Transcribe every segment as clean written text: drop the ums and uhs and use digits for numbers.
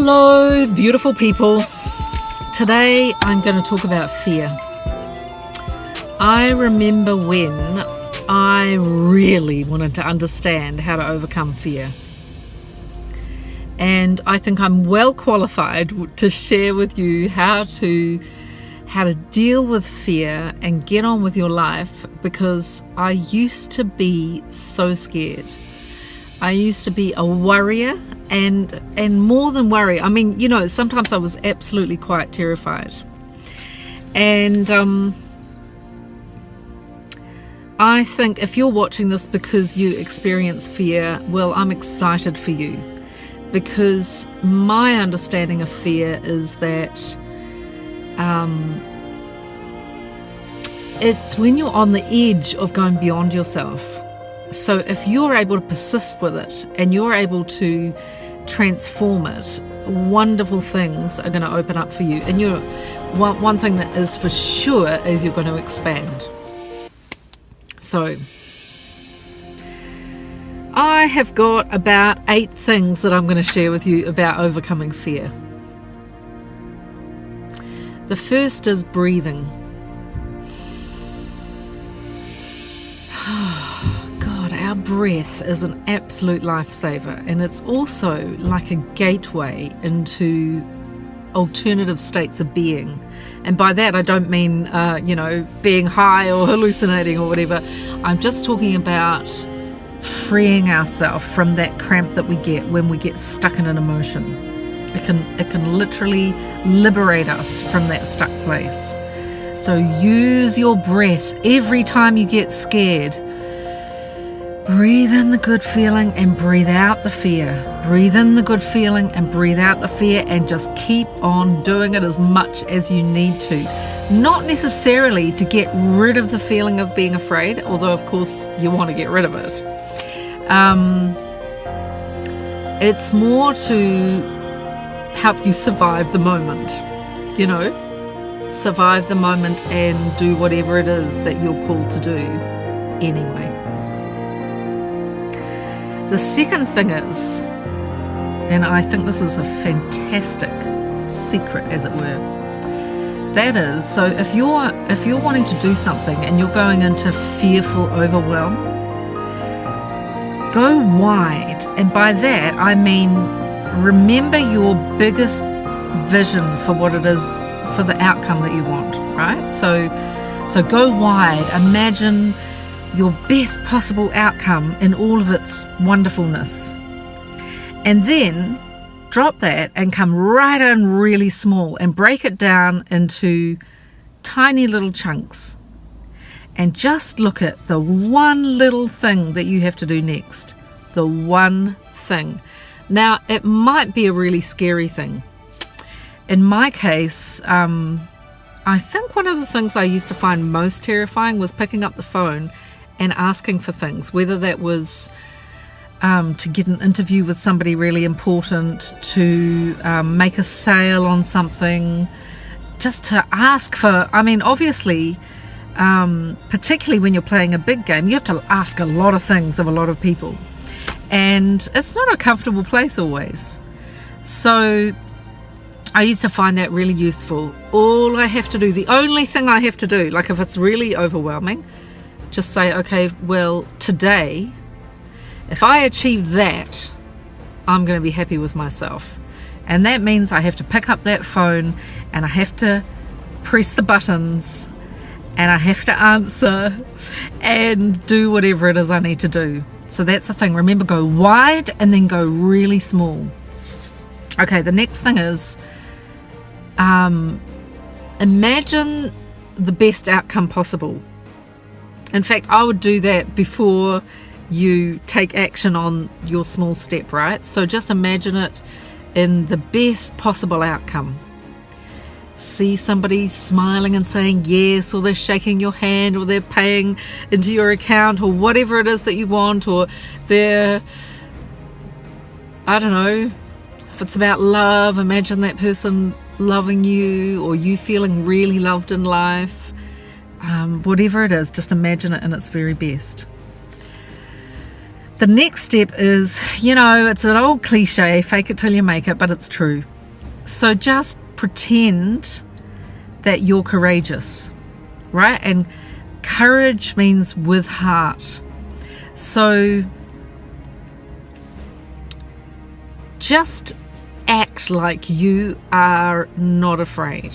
Hello, beautiful people. Today I'm going to talk about fear. I remember when I really wanted to understand how to overcome fear. And I think I'm well qualified to share with you how to deal with fear and get on with your life, because I used to be so scared. I used to be a worrier and more than worry. I mean, sometimes I was absolutely quite terrified. And I think if you're watching this because you experience fear, well, I'm excited for you, because my understanding of fear is that it's when you're on the edge of going beyond yourself. So if you're able to persist with it and you're able to transform it, wonderful things are going to open up for you. And one thing that is for sure is you're going to expand. So I have got about 8 things that I'm going to share with you about overcoming fear. The first is breathing. Our breath is an absolute lifesaver, and it's also like a gateway into alternative states of being. And by that I don't mean being high or hallucinating or whatever. I'm just talking about freeing ourselves from that cramp that we get when we get stuck in an emotion. It can literally liberate us from that stuck place. So use your breath every time you get scared. Breathe in the good feeling and breathe out the fear. Breathe in the good feeling and breathe out the fear, and just keep on doing it as much as you need to. Not necessarily to get rid of the feeling of being afraid, although of course you want to get rid of it. It's more to help you survive the moment, survive the moment and do whatever it is that you're called to do anyway. The second thing is, and I think this is a fantastic secret, as it were, that is, so if you're wanting to do something and you're going into fearful overwhelm, go wide. And by that I mean, remember your biggest vision for what it is, for the outcome that you want, right? So go wide. Imagine your best possible outcome in all of its wonderfulness. And then drop that and come right in really small and break it down into tiny little chunks. And just look at the one little thing that you have to do next. The one thing. Now, it might be a really scary thing. In my case, I think one of the things I used to find most terrifying was picking up the phone and asking for things, whether that was to get an interview with somebody really important, to make a sale on something, just to ask for, obviously, particularly when you're playing a big game, you have to ask a lot of things of a lot of people. And it's not a comfortable place always. So I used to find that really useful. All I have to do, the only thing I have to do, like if it's really overwhelming, just say, okay, well, today, if I achieve that, I'm going to be happy with myself. And that means I have to pick up that phone and I have to press the buttons and I have to answer and do whatever it is I need to do. So that's the thing. Remember, go wide and then go really small. Okay, the next thing is imagine the best outcome possible. In fact, I would do that before you take action on your small step, right? So just imagine it in the best possible outcome. See somebody smiling and saying yes, or they're shaking your hand, or they're paying into your account, or whatever it is that you want, or they're, I don't know, if it's about love, imagine that person loving you, or you feeling really loved in life. Whatever it is, just imagine it in its very best. The next step is, it's an old cliche, fake it till you make it, but it's true. So just pretend that you're courageous, right? And courage means with heart. So just act like you are not afraid.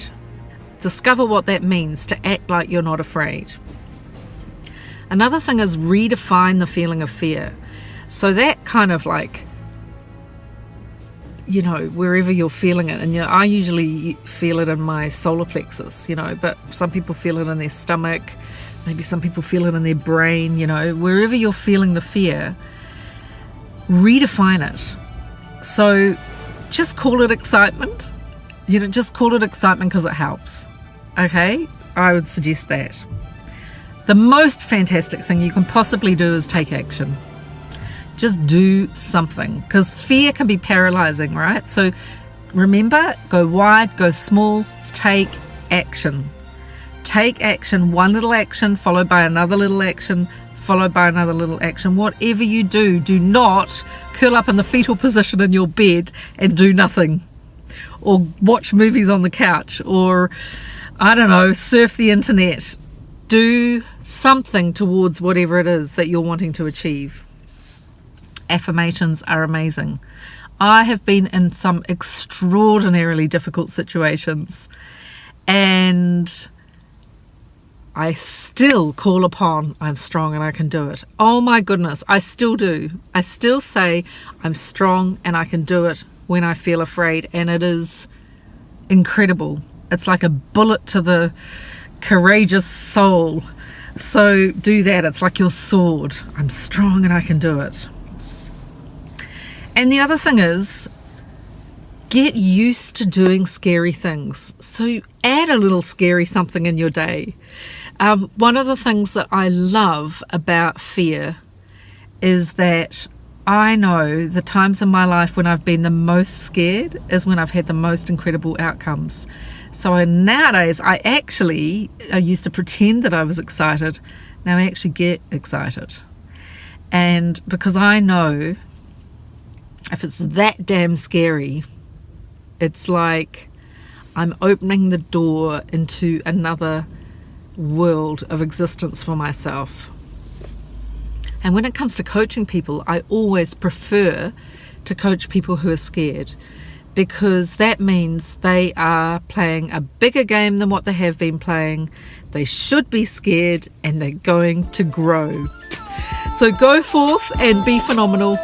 Discover what that means to act like you're not afraid. Another thing is redefine the feeling of fear. So that kind of like, you know, wherever you're feeling it, and you know, I usually feel it in my solar plexus, you know, but some people feel it in their stomach, maybe some people feel it in their brain, you know, wherever you're feeling the fear, redefine it. So just call it excitement, you know, just call it excitement because it helps. Okay, I would suggest that. The most fantastic thing you can possibly do is take action. Just do something, because fear can be paralyzing, right? So remember, go wide, go small, take action. Take action, one little action followed by another little action, followed by another little action. Whatever you do, do not curl up in the fetal position in your bed and do nothing. Or watch movies on the couch, or, I don't know, surf the internet. Do something towards whatever it is that you're wanting to achieve. Affirmations are amazing. I have been in some extraordinarily difficult situations, and I still call upon I'm strong and I can do it. Oh my goodness, I still do. I still say I'm strong and I can do it when I feel afraid, and it is incredible. It's like a bullet to the courageous soul. So do that. It's like your sword. I'm strong and I can do it. And the other thing is, get used to doing scary things. So add a little scary something in your day. One of the things that I love about fear is that I know the times in my life when I've been the most scared is when I've had the most incredible outcomes. So nowadays, I used to pretend that I was excited. Now I actually get excited. And because I know if it's that damn scary, it's like I'm opening the door into another world of existence for myself. And when it comes to coaching people, I always prefer to coach people who are scared, because that means they are playing a bigger game than what they have been playing. They should be scared and they're going to grow. So go forth and be phenomenal.